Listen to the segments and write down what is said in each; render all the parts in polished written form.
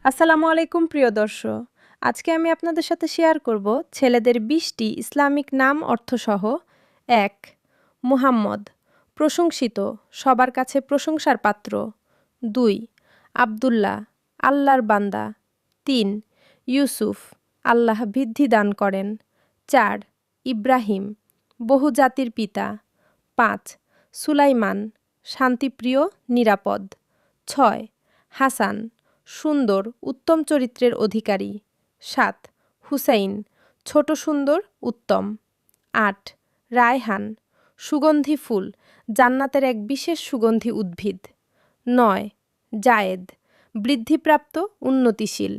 আসসালামু আলাইকুম প্রিয় দর্শক। আজকে আমি আপনাদের সাথে শেয়ার করব ছেলেদের ২০টি ইসলামিক নাম অর্থসহ। ১. মুহাম্মদ, প্রশংসিত, সবার কাছে প্রশংসার পাত্র। ২. আব্দুল্লাহ, আল্লাহর বান্দা। ৩. ইউসুফ, আল্লাহ বৃদ্ধি দান করেন। ৪. ইব্রাহিম, বহু জাতির পিতা। ৫. সুলাইমান, শান্তিপ্রিয়, নিরাপদ। ৬. হাসান, সুন্দর, উত্তম চরিত্রের অধিকারী। ৭. হুসাইন, ছোট সুন্দর, উত্তম। ৮. রায়হান, সুগন্ধি ফুল, জান্নাতের এক বিশেষ সুগন্ধি উদ্ভিদ। ৯. জায়েদ, বৃদ্ধিপ্রাপ্ত, উন্নতিশীল।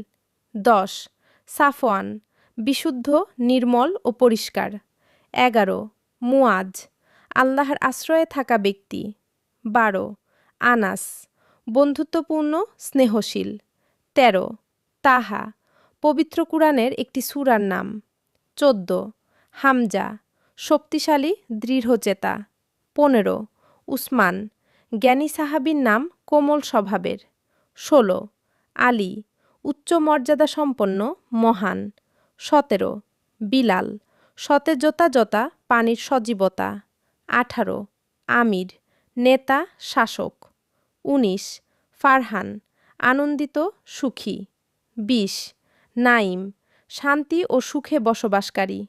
১০. সাফওয়ান, বিশুদ্ধ, নির্মল ও পরিষ্কার। ১১. মুয়াজ, আল্লাহর আশ্রয়ে থাকা ব্যক্তি। ১২. আনাস, বন্ধুত্বপূর্ণ, স্নেহশীল। ১৩. তাহা, পবিত্র কুরআনের একটি সূরার নাম। ১৪. হামজা, শক্তিশালী, দৃঢ়চেতা। ১৫. উসমান, জ্ঞানী সাহাবীর নাম, কোমল স্বভাবের। ১৬. আলী, উচ্চ মর্যাদা সম্পন্ন, মহান। ১৭. বিলাল, সতেজতা, পানির সজীবতা। ১৮. আমির, নেতা, শাসক। ১৯. ফারহান, আনন্দিত, সুখী। ২০. নাঈম, শান্তি ও সুখে বসবাসকারী।